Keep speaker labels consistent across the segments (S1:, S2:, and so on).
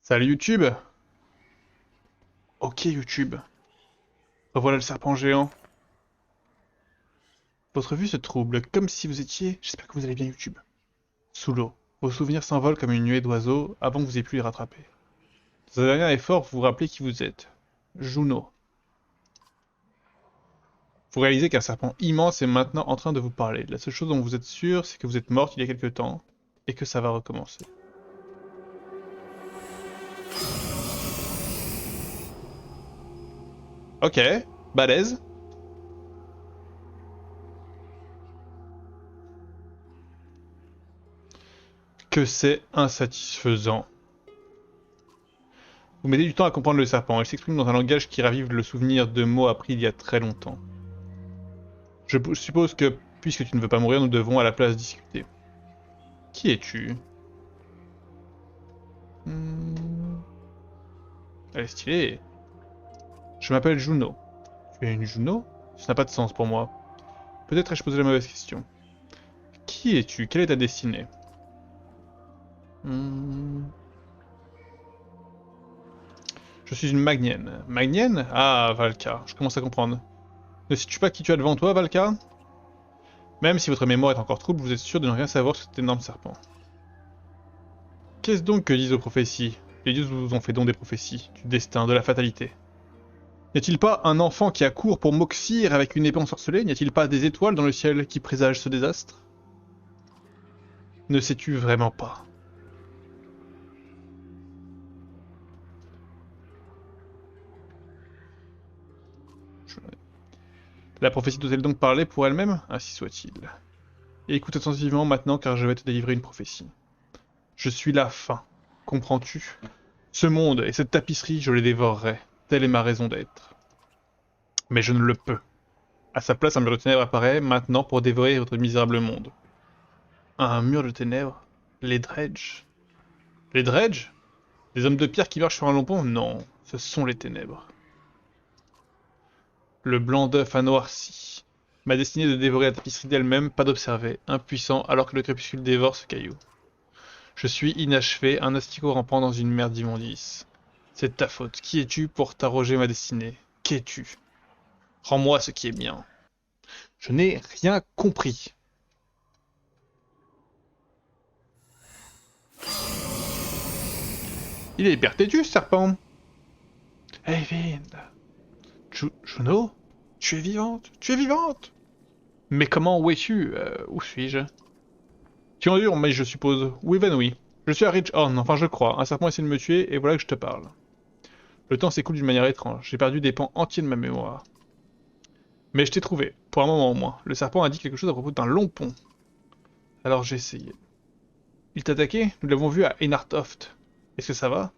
S1: Salut YouTube! Ok YouTube. Revoilà le serpent géant. Votre vue se trouble, comme si vous étiez... J'espère que vous allez bien YouTube. Sous l'eau. Vos souvenirs s'envolent comme une nuée d'oiseaux avant que vous ayez pu les rattraper. Dans un dernier effort, vous vous rappelez qui vous êtes. Juno. Vous réalisez qu'un serpent immense est maintenant en train de vous parler. La seule chose dont vous êtes sûr, c'est que vous êtes morte il y a quelque temps, et que ça va recommencer. Ok, balèze. Que c'est insatisfaisant. Vous mettez du temps à comprendre le serpent. Il s'exprime dans un langage qui ravive le souvenir de mots appris il y a très longtemps. Je suppose que, puisque tu ne veux pas mourir, nous devons à la place discuter. Qui es-tu? Elle est stylée. Je m'appelle Juno. Tu es une Juno? Ça n'a pas de sens pour moi. Peut-être ai-je posé la mauvaise question. Qui es-tu? Quelle est ta destinée? Je suis une Magnienne. Magnienne? Ah, Valka. Je commence à comprendre. Ne sais-tu pas qui tu as devant toi, Valka? Même si votre mémoire est encore trouble, vous êtes sûr de ne rien savoir sur cet énorme serpent. Qu'est-ce donc que disent aux prophéties? Les dieux vous ont fait don des prophéties, du destin, de la fatalité. N'y a-t-il pas un enfant qui accourt pour Moxir avec une épée ensorcelée? N'y a-t-il pas des étoiles dans le ciel qui présagent ce désastre? Ne sais-tu vraiment pas? La prophétie doit-elle donc parler pour elle-même? Ainsi soit-il. Et écoute attentivement maintenant car je vais te délivrer une prophétie. Je suis la fin. Comprends-tu? Ce monde et cette tapisserie, je les dévorerai. Telle est ma raison d'être. Mais je ne le peux. À sa place, un mur de ténèbres apparaît maintenant pour dévorer votre misérable monde. Un mur de ténèbres? Les dredges? Les dredges? Des hommes de pierre qui marchent sur un long pont? Non, ce sont les ténèbres. Le blanc d'œuf a noirci. Ma destinée de dévorer la tapisserie d'elle-même, pas d'observer, impuissant alors que le crépuscule dévore ce caillou. Je suis inachevé, un asticot rampant dans une mer d'immondices. C'est de ta faute. Qui es-tu pour t'arroger ma destinée? Qu'es-tu? Rends-moi ce qui est mien. Je n'ai rien compris. Il est hyper têtu, ce serpent. Hey, Vind. Juno? Tu es vivante? Tu es vivante? Mais comment, où es-tu? Où suis-je? Tu endures, mais je suppose. Ou évanoui. Je suis à Ridgehorn, enfin je crois. Un serpent essaie de me tuer, et voilà que je te parle. Le temps s'écoule d'une manière étrange. J'ai perdu des pans entiers de ma mémoire. Mais je t'ai trouvé, pour un moment au moins. Le serpent a dit quelque chose à propos d'un long pont. Alors j'ai essayé. Il t'a attaqué? Nous l'avons vu à Einartoft. Est-ce que ça va?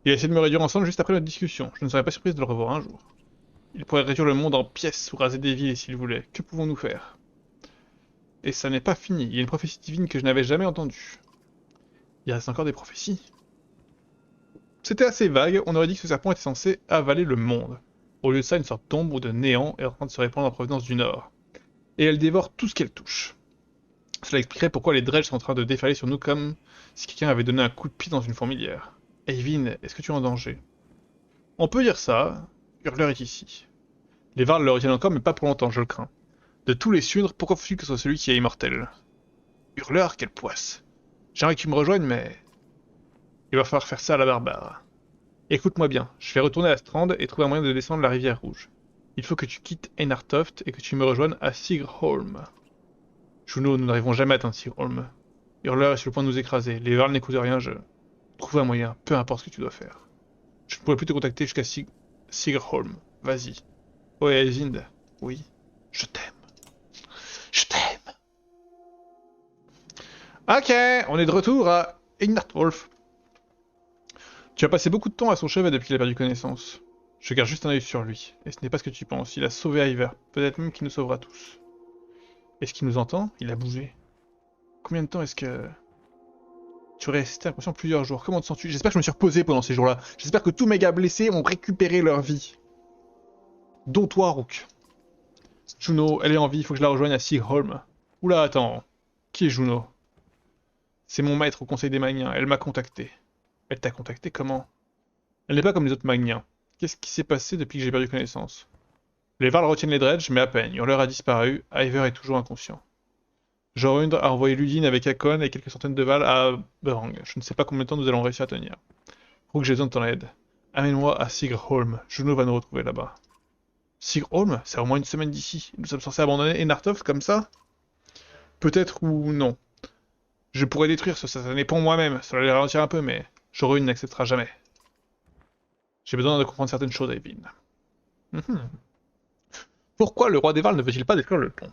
S1: Il a essayé de me réduire ensemble juste après notre discussion. Je ne serais pas surprise de le revoir un jour. Il pourrait réduire le monde en pièces ou raser des villes s'il voulait. Que pouvons-nous faire? Et ça n'est pas fini. Il y a une prophétie divine que je n'avais jamais entendue. Il reste encore des prophéties. C'était assez vague, on aurait dit que ce serpent était censé avaler le monde. Au lieu de ça, une sorte d'ombre ou de néant est en train de se répandre en provenance du nord. Et elle dévore tout ce qu'elle touche. Cela expliquerait pourquoi les dredges sont en train de déferler sur nous comme si quelqu'un avait donné un coup de pied dans une fourmilière. Eivin, est-ce que tu es en danger? On peut dire ça. Hurleur est ici. Les Varls le retiennent encore, mais pas pour longtemps, je le crains. De tous les Sundres, pourquoi faut-il que ce soit celui qui est immortel? Hurleur, quelle poisse. J'aimerais que tu me rejoignes, mais... il va falloir faire ça à la barbare. Écoute-moi bien, je vais retourner à Strand et trouver un moyen de descendre la rivière Rouge. Il faut que tu quittes Einartoft et que tu me rejoignes à Sigurholm. Juno, nous n'arriverons jamais à atteindre Sigurholm. Hurleur est sur le point de nous écraser. Les Varls n'écoutent rien, je... trouve un moyen, peu importe ce que tu dois faire. Je ne pourrai plus te contacter jusqu'à Sigurholm. Vas-y. Ouais, Elzind. Oui. Je t'aime. Je t'aime. Ok, on est de retour à Einartwolf. Tu as passé beaucoup de temps à son chevet depuis qu'il a perdu connaissance. Je garde juste un œil sur lui, et ce n'est pas ce que tu penses. Il a sauvé Iver, peut-être même qu'il nous sauvera tous. Est-ce qu'il nous entend? Il a bougé. Combien de temps est-ce que... Tu aurais resté inconscient plusieurs jours. Comment te sens-tu? J'espère que je me suis reposé pendant ces jours-là. J'espère que tous mes gars blessés ont récupéré leur vie. Dont toi, Rook. Juno, elle est en vie, il faut que je la rejoigne à Sigholm. Oula, attends. Qui est Juno? C'est mon maître au Conseil des Magniens, elle m'a contacté. Elle t'a contacté comment? Elle n'est pas comme les autres Magniens. Qu'est-ce qui s'est passé depuis que j'ai perdu connaissance? Les Varls retiennent les dredges, mais à peine. Hurleur a disparu, Iver est toujours inconscient. Jorund a envoyé Ludin avec Hakon et quelques centaines de Vals à Berang. Je ne sais pas combien de temps nous allons réussir à tenir. Rook, j'ai besoin de ton aide. Amène-moi à Sigrholm. Juno va nous retrouver là-bas. Sigrholm? C'est au moins une semaine d'ici. Nous sommes censés abandonner Enartoft comme ça? Peut-être ou non. Je pourrais détruire ce satané pont moi-même. Cela les ralentir un peu, mais Jorund n'acceptera jamais. J'ai besoin de comprendre certaines choses, Eyvind. Mhm. Pourquoi le roi des Vals ne veut-il pas détruire le pont?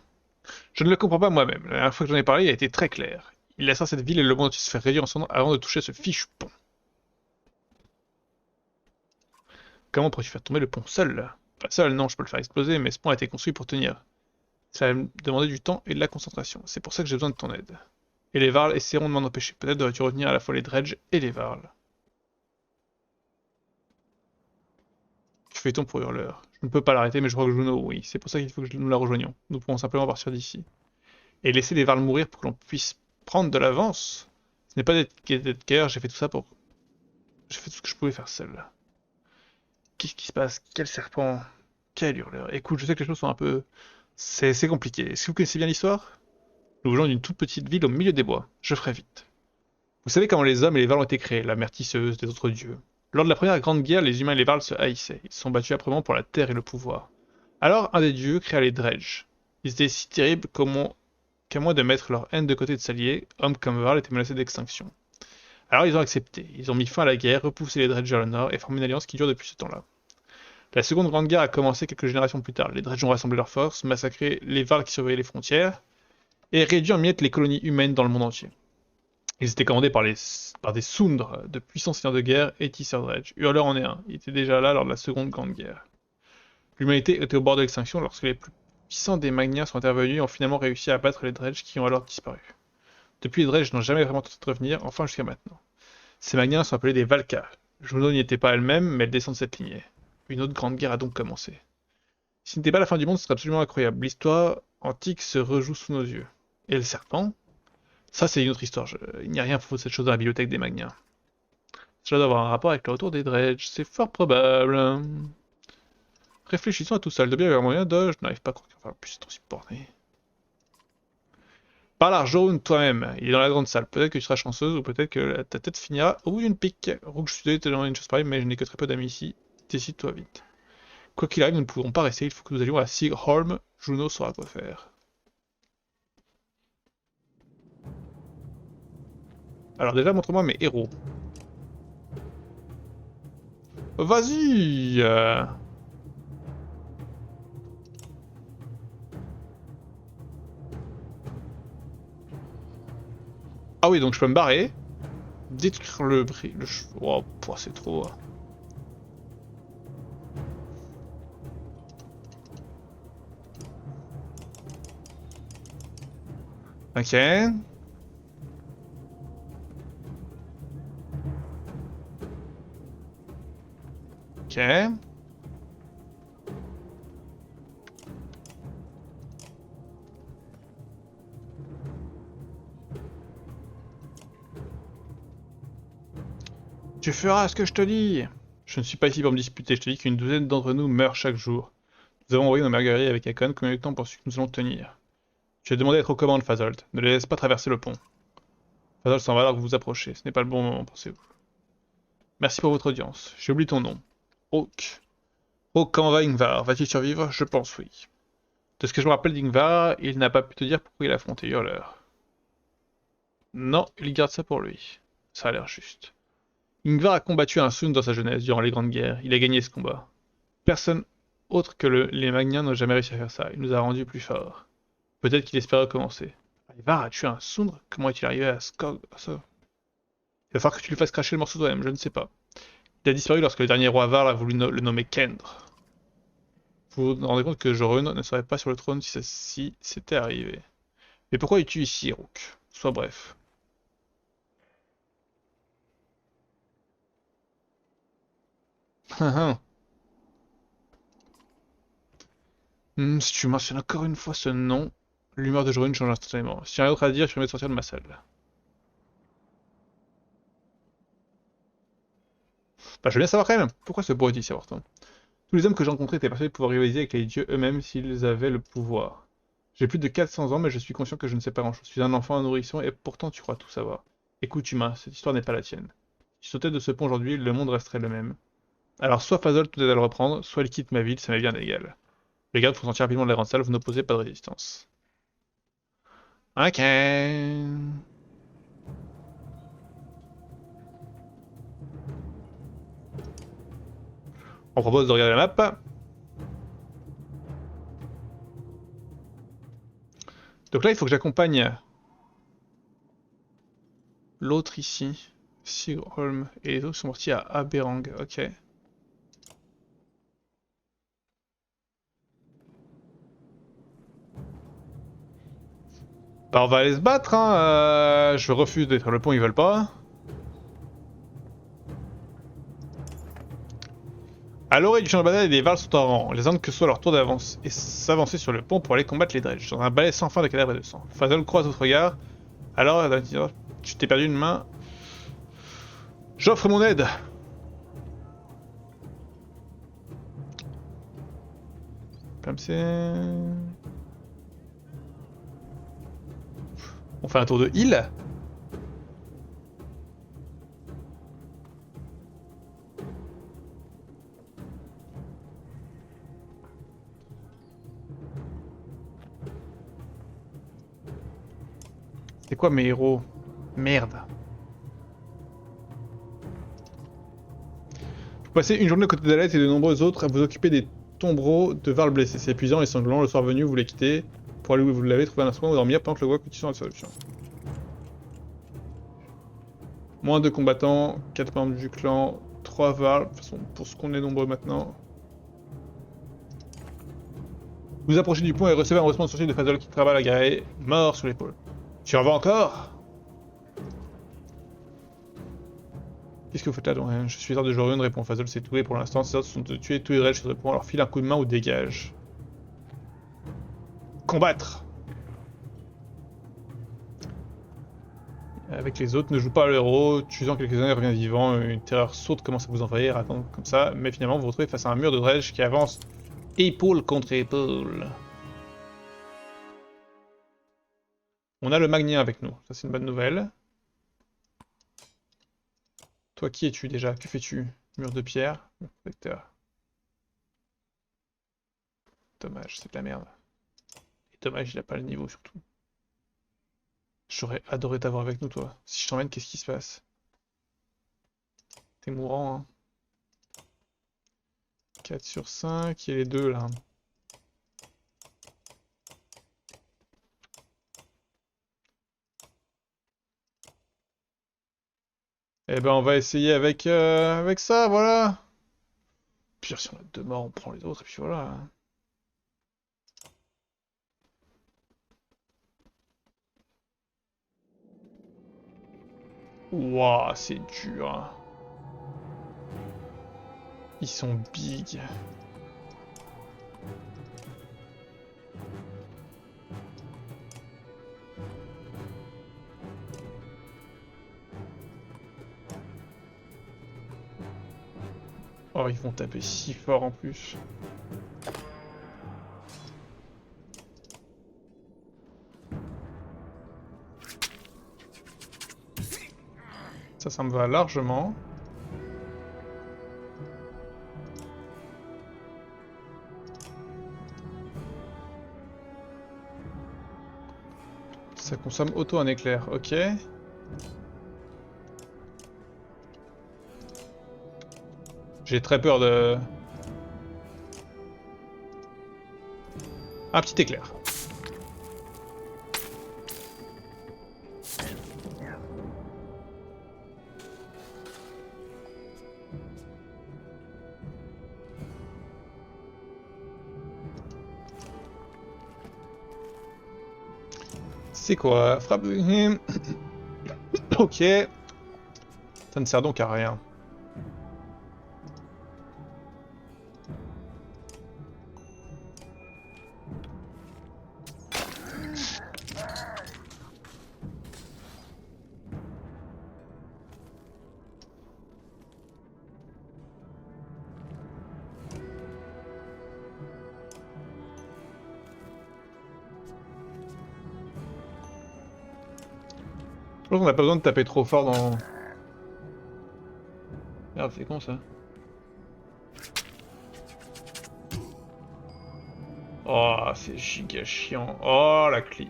S1: Je ne le comprends pas moi-même. La dernière fois que j'en ai parlé, il a été très clair. Il laissera cette ville et le monde entier se faire réduire en cendres avant de toucher ce fichu pont. Comment pourrais-tu faire tomber le pont seul? Pas seul, non, je peux le faire exploser, mais ce pont a été construit pour tenir. Ça va me demander du temps et de la concentration. C'est pour ça que j'ai besoin de ton aide. Et les Varls essaieront de m'en empêcher. Peut-être devrais-tu retenir à la fois les Dredge et les Varls. Que fait-on pour Hurleur? Je ne peux pas l'arrêter, mais je crois que Juno, oui. C'est pour ça qu'il faut que nous la rejoignions. Nous pourrons simplement partir d'ici. Et laisser les Varls mourir pour que l'on puisse prendre de l'avance. Ce n'est pas d'être guerre, j'ai fait tout ça pour... J'ai fait tout ce que je pouvais faire seul. Qu'est-ce qui se passe? Quel serpent? Quel hurleur? Écoute, je sais que les choses sont un peu... C'est compliqué. Est-ce que vous connaissez bien l'histoire? Nous venons d'une toute petite ville au milieu des bois. Je ferai vite. Vous savez comment les hommes et les Vals ont été créés, la mère tisseuse des autres dieux. Lors de la première grande guerre, les humains et les Vals se haïssaient. Ils se sont battus âprement pour la terre et le pouvoir. Alors, un des dieux créa les Dredge. Ils étaient si terribles qu'à moins de mettre leur haine de côté de s'allier, hommes comme Vals étaient menacés d'extinction. Alors ils ont accepté. Ils ont mis fin à la guerre, repoussé les Dredge vers le nord et formé une alliance qui dure depuis ce temps-là. La seconde grande guerre a commencé quelques générations plus tard. Les Dredge ont rassemblé leurs forces, massacré les Vals qui surveillaient les frontières, et réduit en miettes les colonies humaines dans le monde entier. Ils étaient commandés par des Soundres, de puissants seigneurs de guerre et tisseurs Dredge. Hurleur en est un. Il était déjà là lors de la seconde grande guerre. L'humanité était au bord de l'extinction lorsque les plus puissants des Magniens sont intervenus et ont finalement réussi à abattre les Dredge qui ont alors disparu. Depuis, les Dredge n'ont jamais vraiment tenté de revenir, enfin jusqu'à maintenant. Ces Magniens sont appelés des Valka. Juno n'y était pas elle-même, mais elle descend de cette lignée. Une autre grande guerre a donc commencé. Si ce n'était pas la fin du monde, ce serait absolument incroyable. L'histoire antique se rejoue sous nos yeux. Et le serpent? Ça, c'est une autre histoire. Il n'y a rien à propos de cette chose dans la bibliothèque des Magniens. Cela doit avoir un rapport avec le retour des Dredge, c'est fort probable. Réfléchissons à tout ça. Le bien vers moyen de... Je n'arrive pas à croire qu'il va plus être aussi borné. Par là, jaune toi-même. Il est dans la grande salle. Peut-être que tu seras chanceuse ou peut-être que ta tête finira au bout d'une pique. Rook, je suis désolé de te demander une chose pareille, mais je n'ai que très peu d'amis ici. Décide-toi vite. Quoi qu'il arrive, nous ne pourrons pas rester. Il faut que nous allions à Sigrholm. Juno saura quoi faire. Alors déjà, montre-moi mes héros. Vas-y. Ah oui, donc je peux me barrer. Détruire le bris. Oh, c'est trop. Ok. Ok. Tu feras ce que je te dis. Je ne suis pas ici pour me disputer, je te dis qu'une douzaine d'entre nous meurent chaque jour. Nous avons envoyé nos meilleurs guerriers avec Hakon, combien de temps penses-tu que nous allons tenir? Tu as demandé à être aux commandes, Fasolt. Ne les laisse pas traverser le pont. Fasolt s'en va alors que vous vous approchez. Ce n'est pas le bon moment, pensez-vous. Merci pour votre audience. J'ai oublié ton nom. Hawk. Hawk, comment va Ingvar? Va-t-il survivre? Je pense oui. De ce que je me rappelle d'Ingvar, il n'a pas pu te dire pourquoi il a affronté Hurleur. Non, il garde ça pour lui. Ça a l'air juste. Ingvar a combattu un Sund dans sa jeunesse, durant les grandes guerres. Il a gagné ce combat. Personne autre que les Magniens n'a jamais réussi à faire ça. Il nous a rendus plus forts. Peut-être qu'il espère recommencer. Ivar a tué un Sundre? Comment est-il arrivé à ça? Il va falloir que tu lui fasses cracher le morceau toi-même, je ne sais pas. Il a disparu lorsque le dernier roi Varl a voulu le nommer Kendre. Vous vous rendez compte que Jorun ne serait pas sur le trône si c'était arrivé. Mais pourquoi es-tu ici, Rook? Sois bref. Si tu mentionnes encore une fois ce nom, l'humeur de Jorun change instantanément. Si tu n'as rien d'autre à dire, je vais me sortir de ma salle. Bah, je veux bien savoir quand même, pourquoi ce poète est si important? Tous les hommes que j'ai rencontrés étaient persuadés de pouvoir rivaliser avec les dieux eux-mêmes s'ils avaient le pouvoir. J'ai plus de 400 ans, mais je suis conscient que je ne sais pas grand-chose. Je suis un enfant, un nourrisson, et pourtant tu crois tout savoir. Écoute, humain, cette histoire n'est pas la tienne. Si je sautais de ce pont aujourd'hui, le monde resterait le même. Alors soit Fazol tout aide à le reprendre, soit il quitte ma ville, ça m'est bien égal. Les gardes font sortir rapidement de la grande salle, vous n'opposez pas de résistance. Ok. On propose de regarder la map. Donc là, il faut que j'accompagne l'autre ici, Sigholm, et les autres sont partis à Aberang, ok. Bah on va aller se battre, hein. Je refuse d'être sur le pont, ils veulent pas. À l'orée du champ de bataille, les Vals sont en rang. Les hommes que ce soit leur tour d'avance et s'avancer sur le pont pour aller combattre les dredges, dans un balai sans fin de cadavres et de sang. Fazol croise votre regard. Alors, tu t'es perdu une main. J'offre mon aide. Comme on fait un tour de heal. C'est quoi mes héros? Merde. Vous passez une journée aux côtés d'Alès et de nombreux autres à vous occuper des tombereaux de Varl blessés. C'est épuisant et sanglant. Le soir venu, vous les quittez pour aller où vous l'avez, trouver un instrument ou dormir pendant que le voit continue la solution. Moins de combattants, 4 membres du clan, 3 Varl. De toute façon, pour ce qu'on est nombreux maintenant. Vous approchez du pont et recevez un haussement de sourcil de Fazol qui travaille à guerrier, mort sur l'épaule. Tu en vas encore? Qu'est-ce que vous faites là donc? Je suis ordre de jour 1, répond Fazol, c'est tout et pour l'instant, ces ordres sont de tuer tous les raids sur le pont, alors file un coup de main ou dégage. Combattre! Avec les autres, ne joue pas à l'héros, tuant quelques-uns et revient vivant, une terreur sourde commence à vous envahir, attendre comme ça, mais finalement vous vous retrouvez face à un mur de dredge qui avance épaule contre épaule. On a le Magnien avec nous, ça c'est une bonne nouvelle. Toi qui es-tu déjà? Que fais-tu? Mur de pierre, mur protecteur. Dommage, c'est de la merde. Et dommage, il a pas le niveau surtout. J'aurais adoré t'avoir avec nous toi. Si je t'emmène, qu'est-ce qui se passe? T'es mourant, hein. 4 sur 5, il y a les deux là. Eh ben on va essayer avec ça, voilà. Pire si on a deux morts, on prend les autres et puis voilà. Ouah, c'est dur, hein. Ils sont big. Oh, ils vont taper si fort en plus. Ça me va largement. Ça consomme auto un éclair, ok. J'ai très peur de... Un petit éclair. C'est quoi? Frappe... Ok. Ça ne sert donc à rien. Je pense qu'on a pas besoin de taper trop fort dans... Merde, c'est con ça. Oh, c'est giga chiant. Oh, la clim.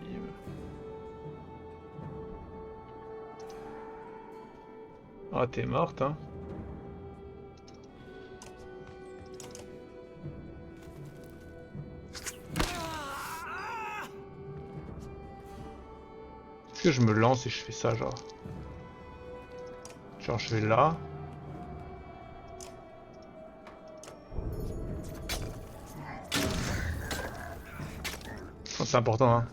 S1: Oh, t'es morte, hein. Est-ce que je me lance et je fais ça, genre? Genre, je vais là. Oh, c'est important, hein.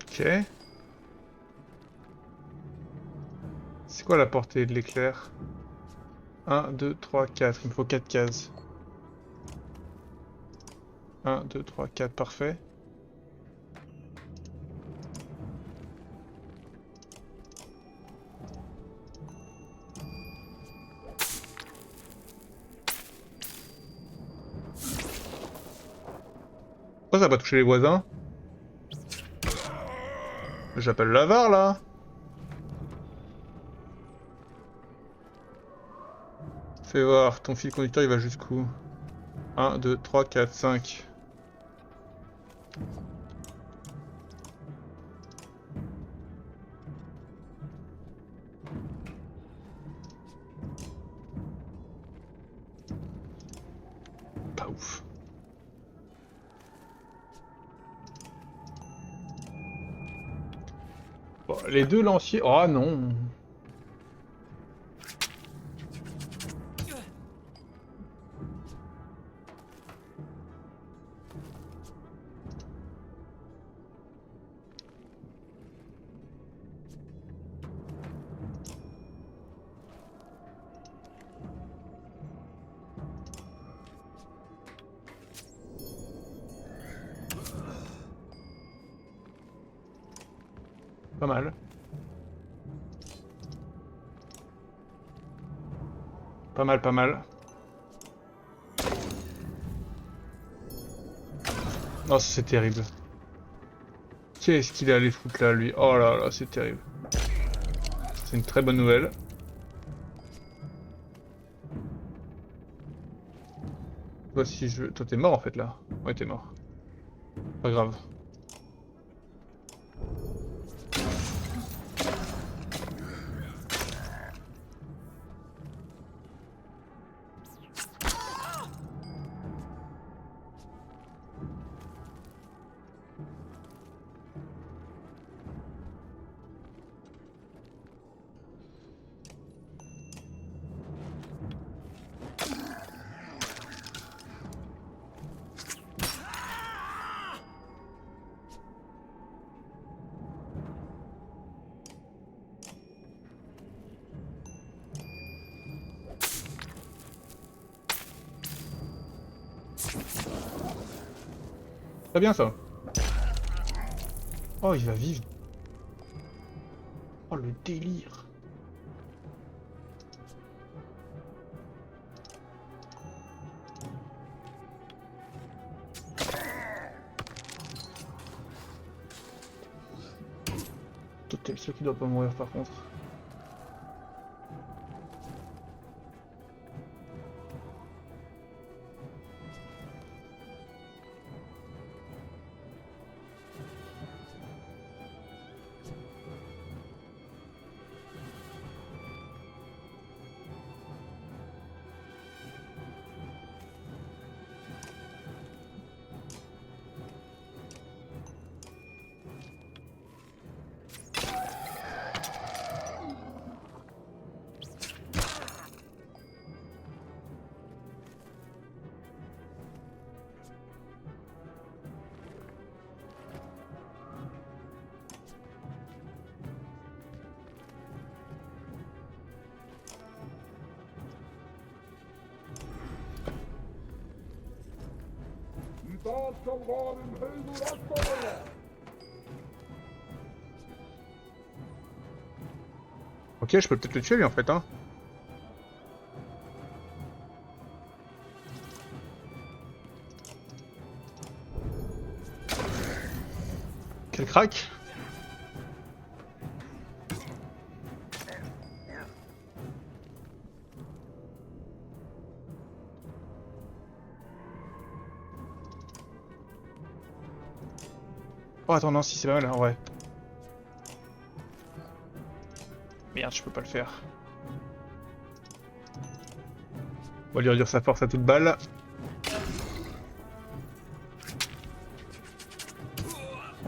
S1: Ok. C'est quoi la portée de l'éclair? 1, 2, 3, 4. Il me faut 4 cases. 1, 2, 3, 4. Parfait. Pourquoi ça va pas toucher les voisins? J'appelle l'avare, là. Fais voir, ton fil conducteur, il va jusqu'où? 1, 2, 3, 4, 5. Pas ouf. Bon, les deux lanciers... Oh non. Pas mal. Pas mal, pas mal. Oh, c'est terrible. Qu'est-ce qu'il est allé foutre là, lui? Oh là là, c'est terrible. C'est une très bonne nouvelle. Toi, si je... Toi, t'es mort, en fait, là. Ouais, t'es mort. Pas grave. Très bien, ça. Oh, il va vivre. Oh, le délire. Toi, t'es sûr qu'il doit pas mourir, par contre. Ok, je peux peut-être le tuer lui en fait, hein. Quel crack. Oh attends, non, si c'est pas mal, en vrai. Merde, je peux pas le faire. On va lui réduire sa force à toute balle.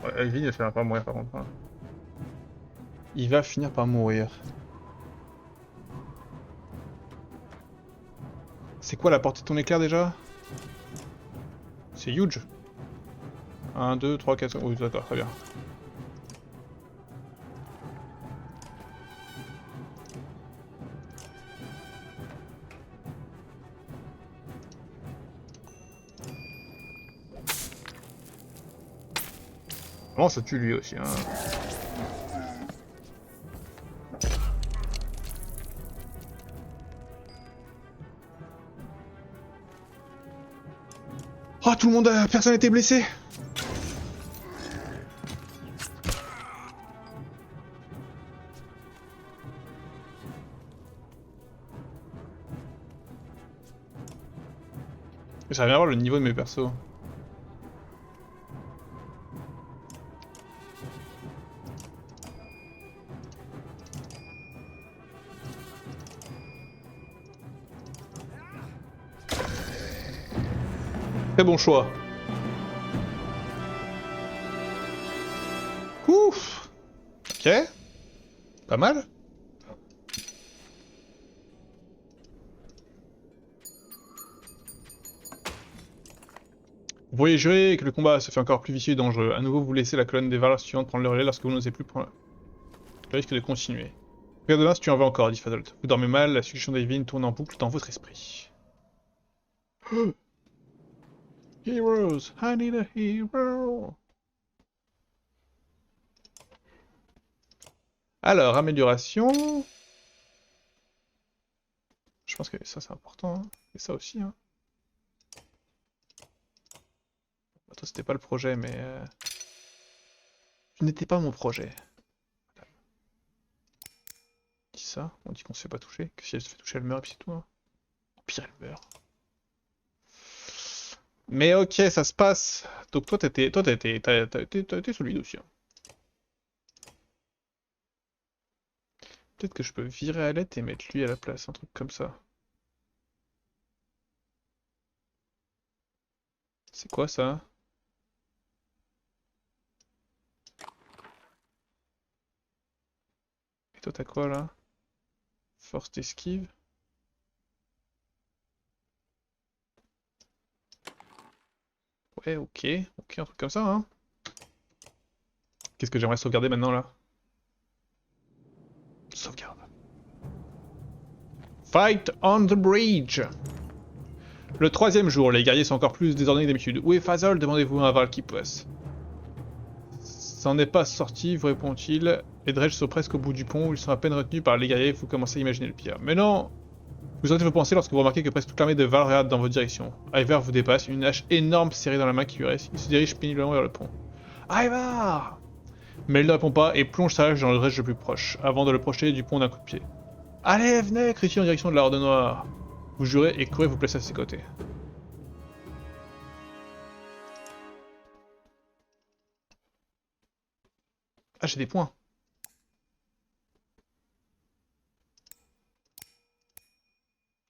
S1: Ouais, Ivy, il va pas mourir par contre, hein. Il va finir par mourir. C'est quoi la portée de ton éclair déjà? C'est huge. 1, 2, 3, 4, 5... Oui, d'accord, très bien. Vraiment, ça tue lui aussi, hein. Oh, tout le monde a... Personne n'a été blessé. J'aimerais bien voir le niveau de mes persos. Très bon choix. Ouf. Ok. Pas mal. Vous voyez jurer que le combat se fait encore plus vicieux et dangereux. À nouveau, vous laissez la colonne des valeurs suivantes prendre le relais lorsque vous n'osez plus prendre le risque de continuer. Regarde demain si tu en veux encore, dit Fazold. Vous dormez mal, la suggestion d'Evelyne tourne en boucle dans votre esprit. Heroes, I need a hero. Alors, amélioration. Je pense que ça c'est important, hein. Et ça aussi, hein. Bah, toi c'était pas le projet, mais... Tu n'étais pas mon projet. On dit ça, on dit qu'on se fait pas toucher, que si elle se fait toucher elle meurt et puis c'est tout, hein. Au pire elle meurt. Mais ok, ça se passe. Donc toi t'as été solide aussi, hein. Peut-être que je peux virer Alette et mettre lui à la place, un truc comme ça. C'est quoi ça? Et toi t'as quoi là? Force d'esquive? Ouais, ok, ok, un truc comme ça, hein. Qu'est-ce que j'aimerais sauvegarder maintenant là? Sauvegarde. Fight on the bridge! Le troisième jour, les guerriers sont encore plus désordonnés que d'habitude. Où est Fazol? Demandez-vous à Val qui passe. Ça n'en est pas sorti, vous répond-il. Les dredges sont presque au bout du pont, ils sont à peine retenus par les guerriers, vous commencez à imaginer le pire. Mais non! Vous aurez vos pensées lorsque vous remarquez que presque toute l'armée de Val regarde dans votre direction. Ivar vous dépasse, une hache énorme serrée dans la main qui lui reste. Il se dirige péniblement vers le pont. Ivar! Mais il ne répond pas et plonge sa hache dans le dredge le plus proche, avant de le projeter du pont d'un coup de pied. Allez, venez! Crie-t-il en direction de la Horde Noire. Vous jurez et courez vous placer à ses côtés. Ah, j'ai des points.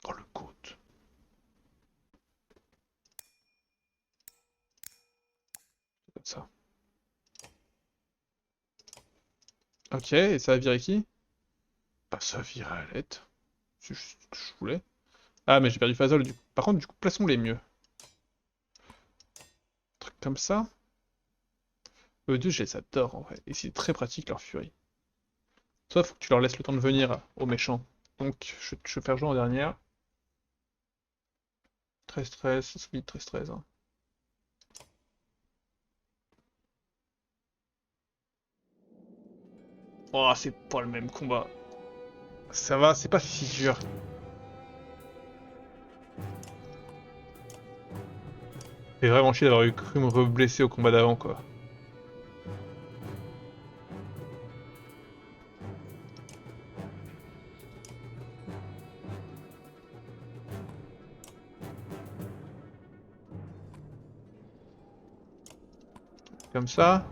S1: Oh, le côte. Comme ça. Ok, et ça va virer qui? Bah, ça vire à l'aide. C'est juste ce que je voulais. Ah, mais j'ai perdu Fazol. Par contre, du coup, plaçons les mieux. Un truc comme ça. Eux deux, je les adore en vrai. Et c'est très pratique leur furie. Toi, faut que tu leur laisses le temps de venir aux méchants. Donc, je vais faire jouer en dernière. 13-13, ça se vite 13-13. Hein. Oh, c'est pas le même combat. Ça va, c'est pas si dur. C'est vraiment chier d'avoir eu cru me reblesser au combat d'avant, quoi. Comme ça.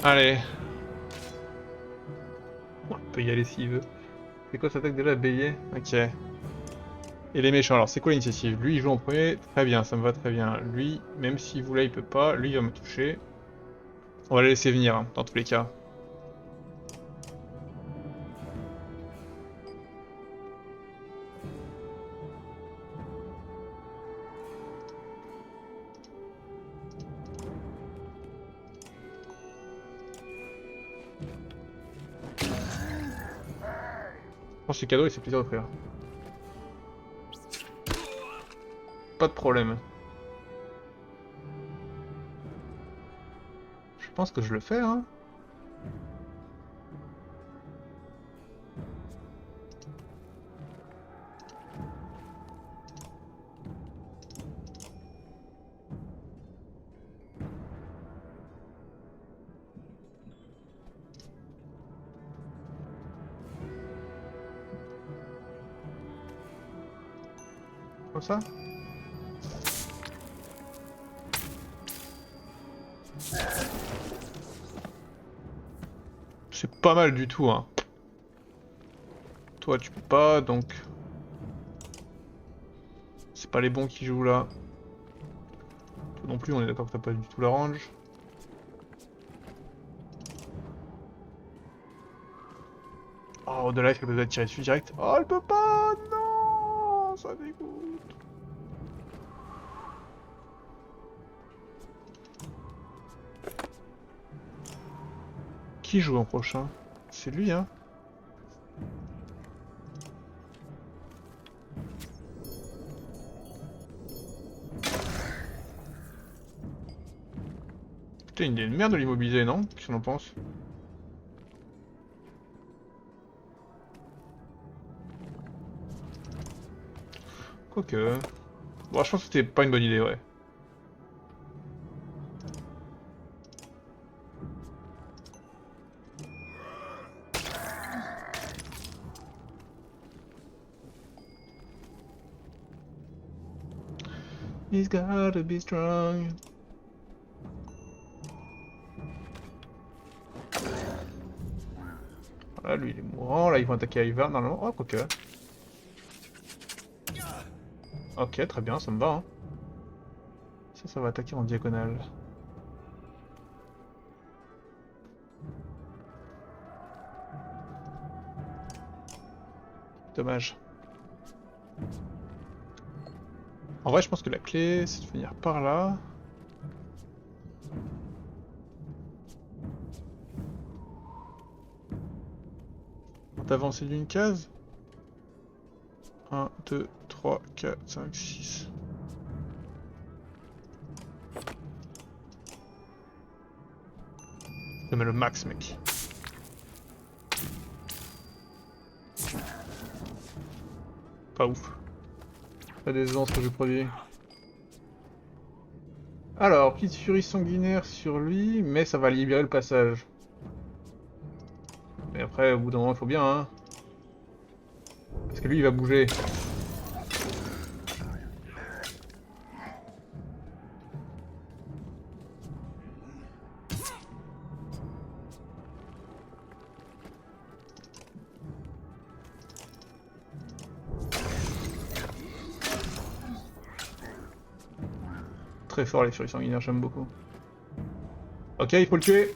S1: Allez. On peut y aller s'il veut. C'est quoi cette attaque déjà, Bélier? Ok. Et les méchants, alors c'est quoi l'initiative? Lui il joue en premier, très bien, ça me va très bien. Lui, même s'il voulait, il peut pas. Lui il va me toucher. On va le laisser venir, hein, dans tous les cas. Je pense que ce cadeau il fait plaisir d'offrir. Pas de problème. Je pense que je le fais, hein. Comme ça. C'est pas mal du tout, hein. Toi tu peux pas, donc... C'est pas les bons qui jouent là. Toi non plus, on est d'accord que t'as pas du tout la range. Oh, de là, est-ce qu'elle peut tirer dessus direct? Oh, elle peut pas! Non! Ça dégoûte. Qui joue en prochain? C'est lui, hein? Putain, une idée de merde de l'immobiliser, non? Qu'est-ce qu'on en pense? Quoique... Bon, je pense que c'était pas une bonne idée, ouais. He's gotta be strong. Voilà, lui il est mourant, là ils vont attaquer Ivar normalement. Oh, quoique. Ok, très bien, ça me va, hein. Ça va attaquer en diagonale. Dommage. En vrai, je pense que la clé, c'est de venir par là. D'avancer d'une case. 1, 2, 3, 4, 5, 6. Je mets le max, mec. Pas ouf. Pas des ans ce que je produis. Alors, petite furie sanguinaire sur lui, mais ça va libérer le passage. Mais après, au bout d'un moment, il faut bien, hein. Parce que lui, il va bouger. Très fort les furies sanguinaires, j'aime beaucoup. Ok, il faut le tuer.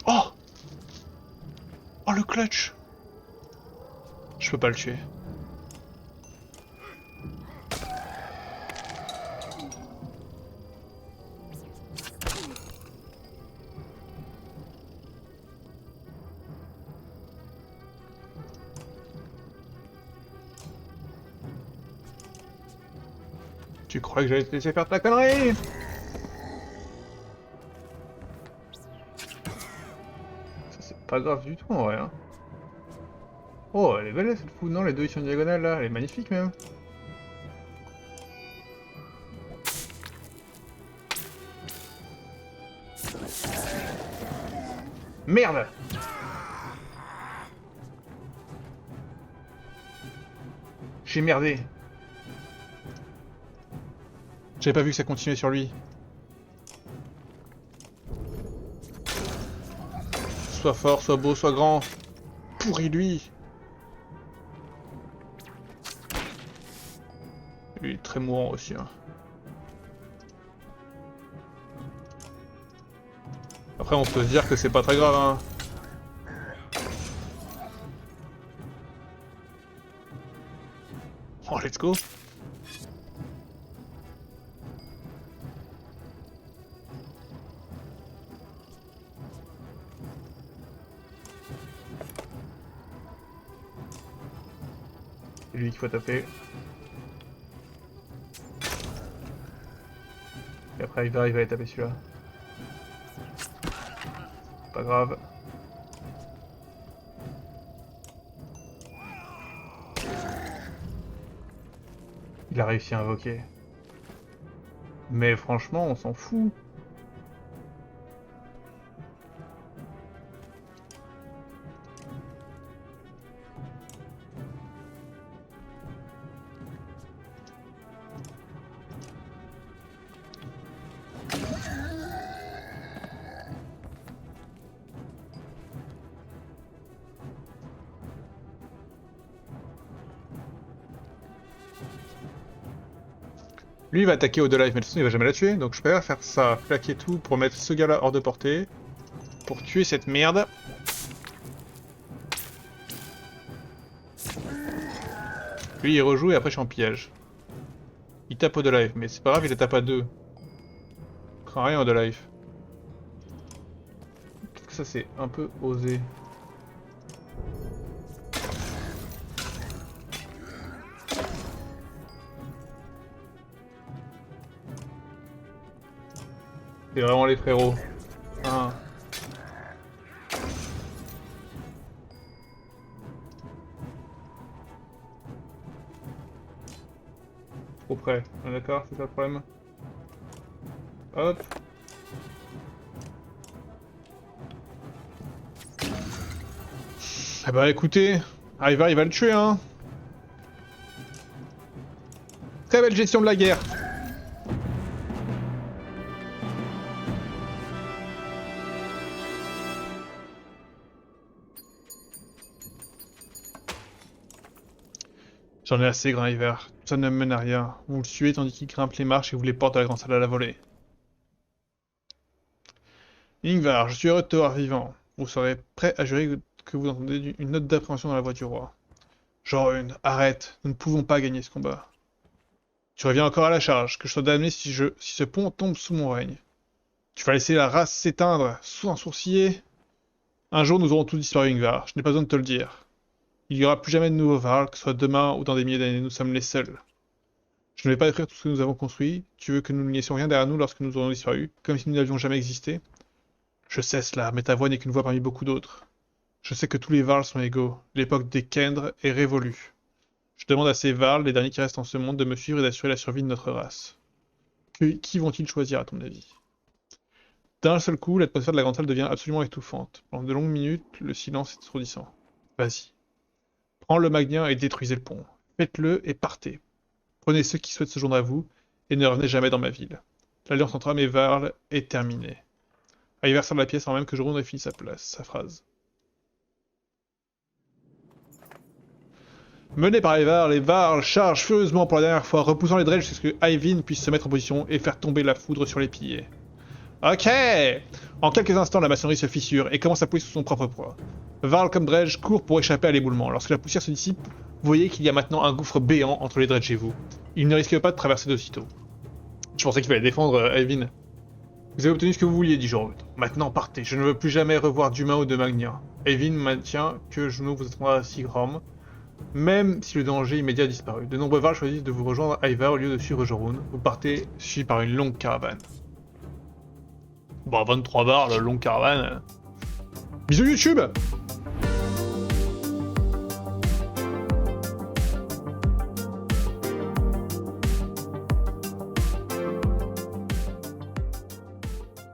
S1: Oh! Oh, le clutch! Je peux pas le tuer. Tu crois que j'allais te laisser faire ta connerie? Ça c'est pas grave du tout en vrai. Hein. Oh, elle est belle cette fou, non? Les deux ils sont diagonales là, elle est magnifique même. Merde! J'ai merdé. J'avais pas vu que ça continuait sur lui. Soit fort, soit beau, soit grand. Pourri lui. Il est très mourant aussi. Hein. Après on peut se dire que c'est pas très grave. Hein. Oh let's go. C'est lui qu'il faut taper. Et après il va aller taper celui-là. Pas grave. Il a réussi à invoquer. Mais franchement, on s'en fout. Lui il va attaquer au-delà, mais de toute façon il va jamais la tuer, donc je préfère faire ça, claquer tout pour mettre ce gars-là hors de portée, pour tuer cette merde. Lui il rejoue et après je suis en pillage. Il tape au de life, mais c'est pas grave, il le tape à deux. Il craint rien au de life. Peut-être que ça c'est un peu osé. C'est vraiment les frérots. Ah. Trop près. Ah, d'accord, c'est ça le problème. Hop. Eh bah écoutez, Ivar il va le tuer hein. Très belle gestion de la guerre. J'en ai assez, grand Ivar. Ça ne me mène à rien. Vous le suivez tandis qu'il grimpe les marches et vous les porte à la grande salle à la volée. Ingvar, je suis heureux de te voir vivant. Vous serez prêt à jurer que vous entendez une note d'appréhension dans la voix du roi. Jorun, arrête, nous ne pouvons pas gagner ce combat. Tu reviens encore à la charge, que je sois damné si ce pont tombe sous mon règne. Tu vas laisser la race s'éteindre, sous un sourciller. Un jour nous aurons tous disparu, Ingvar, je n'ai pas besoin de te le dire. Il n'y aura plus jamais de nouveaux Varl, que ce soit demain ou dans des milliers d'années, nous sommes les seuls. Je ne vais pas détruire tout ce que nous avons construit. Tu veux que nous ne laissions rien derrière nous lorsque nous aurons disparu, comme si nous n'avions jamais existé? Je sais cela, mais ta voix n'est qu'une voix parmi beaucoup d'autres. Je sais que tous les Varls sont égaux. L'époque des Kendre est révolue. Je demande à ces Varls, les derniers qui restent en ce monde, de me suivre et d'assurer la survie de notre race. Qui vont-ils choisir, à ton avis? D'un seul coup, l'atmosphère de la grande salle devient absolument étouffante. Pendant de longues minutes, le silence est assourdissant. Vas-y. Prends le Magnien et détruisez le pont. Faites-le et partez. Prenez ceux qui souhaitent se joindre à vous, et ne revenez jamais dans ma ville. L'alliance entre Am et Varl est terminée. Ivar sort de la pièce avant même que Jorun ait fini sa phrase. Menés par Ivar, les Varl chargent furieusement pour la dernière fois, repoussant les Dredge jusqu'à ce que Eyvind puisse se mettre en position et faire tomber la foudre sur les piliers. Ok! En quelques instants, la maçonnerie se fissure et commence à couler sous son propre poids. Varl comme Dredge courent pour échapper à l'éboulement. Lorsque la poussière se dissipe, vous voyez qu'il y a maintenant un gouffre béant entre les Dredge et vous. Il ne risque pas de traverser d'aussitôt. Je pensais qu'il fallait défendre Eyvind. Vous avez obtenu ce que vous vouliez, dit Jorun. Maintenant partez, je ne veux plus jamais revoir d'humain ou de Magnia. Eyvind maintient que Juno vous attendra à Sigrom. Même si le danger immédiat a disparu, de nombreux Vars choisissent de vous rejoindre à Ivar au lieu de suivre Jorun. Vous partez suivi par une longue caravane. Bon, 23 Vars, la longue caravane. Bisous YouTube!